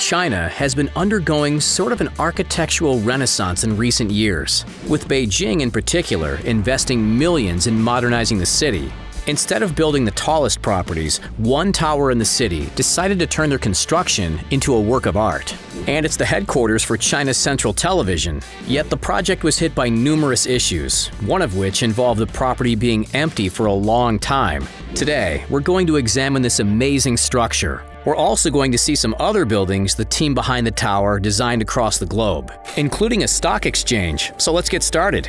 China has been undergoing sort of an architectural renaissance in recent years, with Beijing in particular investing millions in modernizing the city. Instead of building the tallest properties, one tower in the city decided to turn their construction into a work of art. And it's the headquarters for China's Central Television. Yet the project was hit by numerous issues, one of which involved the property being empty for a long time. Today, we're going to examine this amazing structure. We're also going to see some other buildings the team behind the tower designed across the globe, including a stock exchange. So let's get started.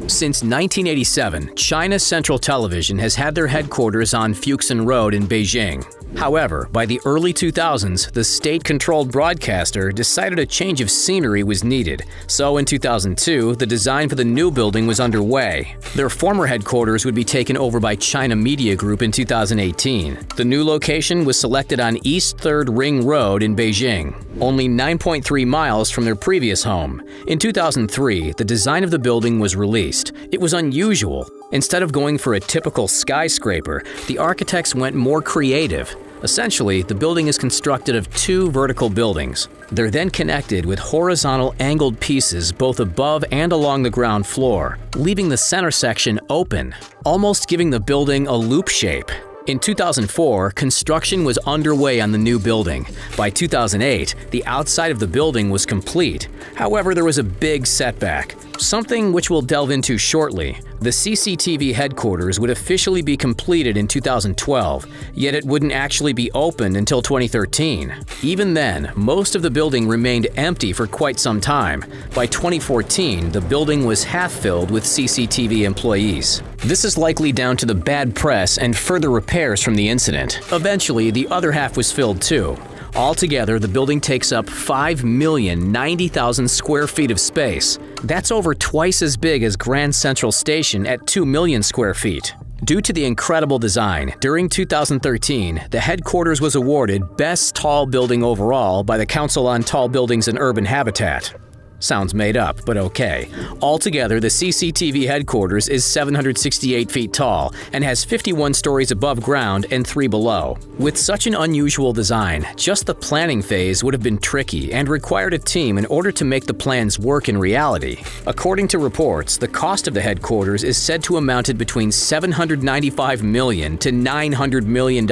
Since 1987, China's Central Television has had their headquarters on Fuxin Road in Beijing. However, by the early 2000s, the state-controlled broadcaster decided a change of scenery was needed. So in 2002, the design for the new building was underway. Their former headquarters would be taken over by China Media Group in 2018. The new location was selected on East 3rd Ring Road in Beijing, only 9.3 miles from their previous home. In 2003, the design of the building was released. It was unusual. Instead of going for a typical skyscraper, the architects went more creative. Essentially, the building is constructed of two vertical buildings. They're then connected with horizontal angled pieces both above and along the ground floor, leaving the center section open, almost giving the building a loop shape. In 2004, construction was underway on the new building. By 2008, the outside of the building was complete. However, there was a big setback, something which we'll delve into shortly. The CCTV headquarters would officially be completed in 2012, yet it wouldn't actually be opened until 2013. Even then, most of the building remained empty for quite some time. By 2014, the building was half-filled with CCTV employees. This is likely down to the bad press and further repairs from the incident. Eventually, the other half was filled too. Altogether, the building takes up 5,090,000 square feet of space. That's over twice as big as Grand Central Station at 2 million square feet. Due to the incredible design, during 2013, the headquarters was awarded Best Tall Building Overall by the Council on Tall Buildings and Urban Habitat. Sounds made up, but okay. Altogether, the CCTV headquarters is 768 feet tall and has 51 stories above ground and 3 below. With such an unusual design, just the planning phase would have been tricky and required a team in order to make the plans work in reality. According to reports, the cost of the headquarters is said to amounted between $795 million to $900 million,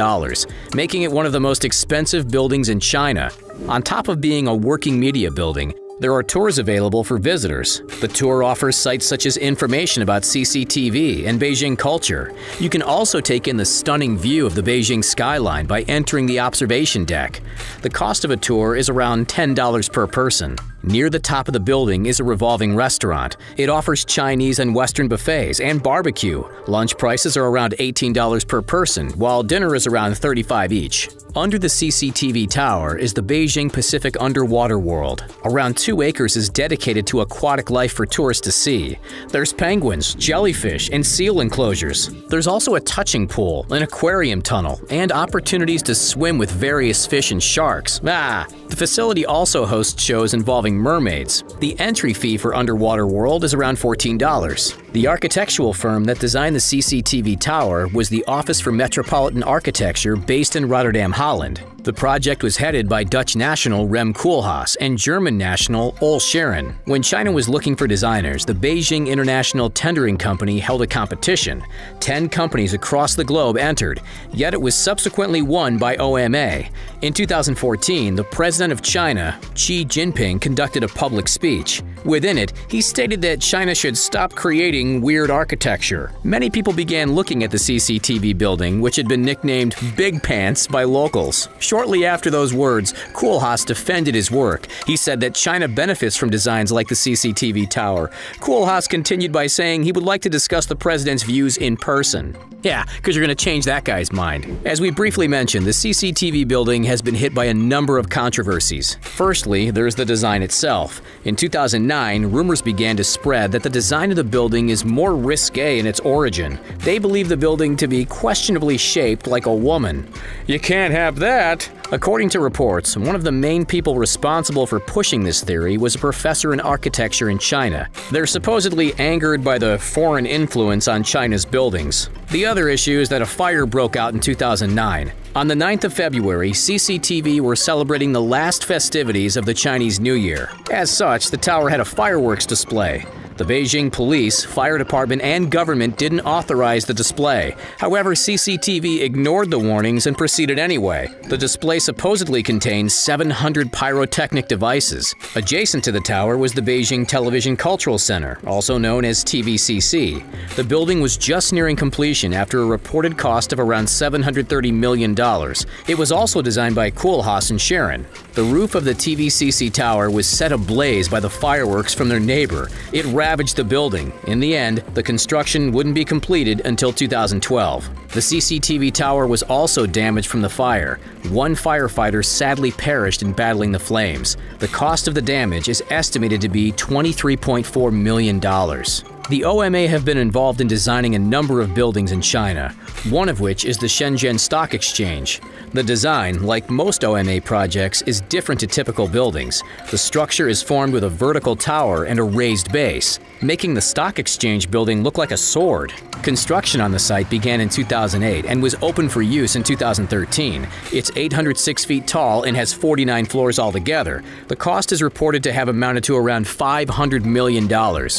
making it one of the most expensive buildings in China. On top of being a working media building, there are tours available for visitors. The tour offers sites such as information about CCTV and Beijing culture. You can also take in the stunning view of the Beijing skyline by entering the observation deck. The cost of a tour is around $10 per person. Near the top of the building is a revolving restaurant. It offers Chinese and Western buffets and barbecue. Lunch prices are around $18 per person, while dinner is around $35 each. Under the CCTV Tower is the Beijing Pacific Underwater World. Around 2 acres is dedicated to aquatic life for tourists to see. There's penguins, jellyfish, and seal enclosures. There's also a touching pool, an aquarium tunnel, and opportunities to swim with various fish and sharks. The facility also hosts shows involving mermaids. The entry fee for Underwater World is around $14. The architectural firm that designed the CCTV Tower was the Office for Metropolitan Architecture based in Rotterdam, Holland. The project was headed by Dutch national Rem Koolhaas and German national Ole Scheren. When China was looking for designers, the Beijing International Tendering Company held a competition. 10 companies across the globe entered, yet it was subsequently won by OMA. In 2014, the president of China, Xi Jinping, conducted a public speech. Within it, he stated that China should stop creating weird architecture. Many people began looking at the CCTV building, which had been nicknamed Big Pants by locals. Shortly after those words, Koolhaas defended his work. He said that China benefits from designs like the CCTV Tower. Koolhaas continued by saying he would like to discuss the president's views in person. Yeah, because you're going to change that guy's mind. As we briefly mentioned, the CCTV building has been hit by a number of controversies. Firstly, there's the design itself. In 2009, rumors began to spread that the design of the building is more risque in its origin. They believe the building to be questionably shaped like a woman. You can't have that. According to reports, one of the main people responsible for pushing this theory was a professor in architecture in China. They're supposedly angered by the foreign influence on China's buildings. The other issue is that a fire broke out in 2009. On the 9th of February, CCTV were celebrating the last festivities of the Chinese New Year. As such, the tower had a fireworks display. The Beijing police, fire department, and government didn't authorize the display. However, CCTV ignored the warnings and proceeded anyway. The display supposedly contained 700 pyrotechnic devices. Adjacent to the tower was the Beijing Television Cultural Center, also known as TVCC. The building was just nearing completion after a reported cost of around $730 million. It was also designed by Koolhaas and Sharon. The roof of the TVCC tower was set ablaze by the fireworks from their neighbor. It ravaged the building. In the end, the construction wouldn't be completed until 2012. The CCTV tower was also damaged from the fire. One firefighter sadly perished in battling the flames. The cost of the damage is estimated to be $23.4 million. The OMA have been involved in designing a number of buildings in China, one of which is the Shenzhen Stock Exchange. The design, like most OMA projects, is different to typical buildings. The structure is formed with a vertical tower and a raised base, making the stock exchange building look like a sword. Construction on the site began in 2008 and was open for use in 2013. It's 806 feet tall and has 49 floors altogether. The cost is reported to have amounted to around $500 million,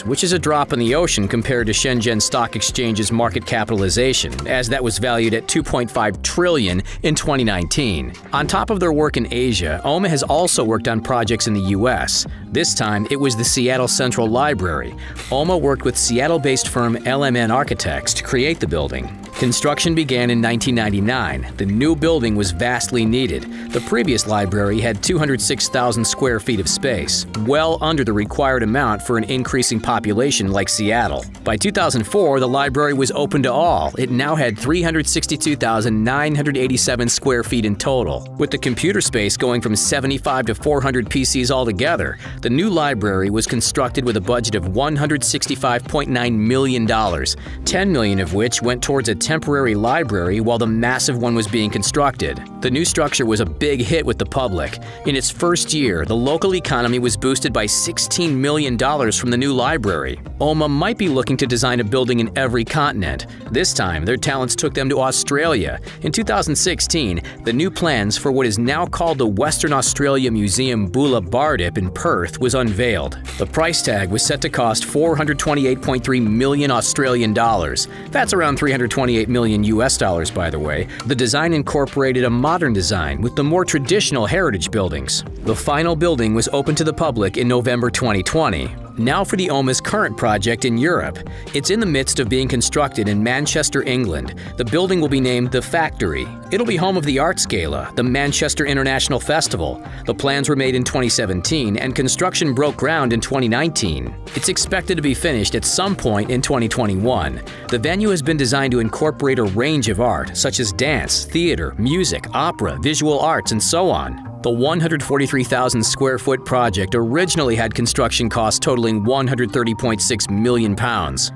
which is a drop in the ocean compared to Shenzhen Stock Exchange's market capitalization, as that was valued at $2.5 trillion in 2019. On top of their work in Asia, OMA has also worked on projects in the US. This time, it was the Seattle Central Library. OMA worked with Seattle-based firm LMN Architects to create the building. Construction began in 1999. The new building was vastly needed. The previous library had 206,000 square feet of space, well under the required amount for an increasing population like Seattle. By 2004, the library was open to all. It now had 362,987 square feet in total, with the computer space going from 75 to 400 PCs altogether. The new library was constructed with a budget of $165.9 million, $10 million of which went towards a temporary library while the massive one was being constructed. The new structure was a big hit with the public. In its first year, the local economy was boosted by $16 million from the new library. OMA might be looking to design a building in every continent. This time, their talents took them to Australia. In 2016, the new plans for what is now called the Western Australia Museum Bula Bardip in Perth was unveiled. The price tag was set to cost $428.3 million Australian dollars. That's around $328 million US dollars, by the way. The design incorporated a modern design with the more traditional heritage buildings. The final building was open to the public in November 2020. Now for the OMA's current project in Europe. It's in the midst of being constructed in Manchester, England. The building will be named The Factory. It'll be home of the Arts Gala, the Manchester International Festival. The plans were made in 2017 and construction broke ground in 2019. It's expected to be finished at some point in 2021. The venue has been designed to incorporate a range of art, such as dance, theater, music, opera, visual arts, and so on. The 143,000 square foot project originally had construction costs totaling £130.6 million,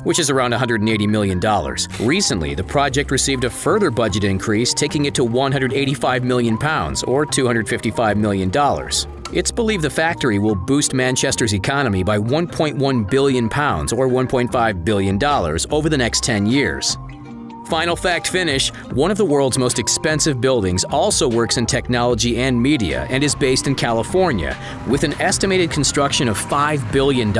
which is around $180 million. Recently, the project received a further budget increase, taking it to £185 million, or $255 million. It's believed the factory will boost Manchester's economy by £1.1 billion, or $1.5 billion, over the next 10 years. Final fact finish, one of the world's most expensive buildings also works in technology and media and is based in California. With an estimated construction of $5 billion,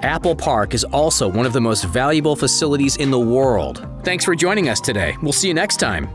Apple Park is also one of the most valuable facilities in the world. Thanks for joining us today. We'll see you next time.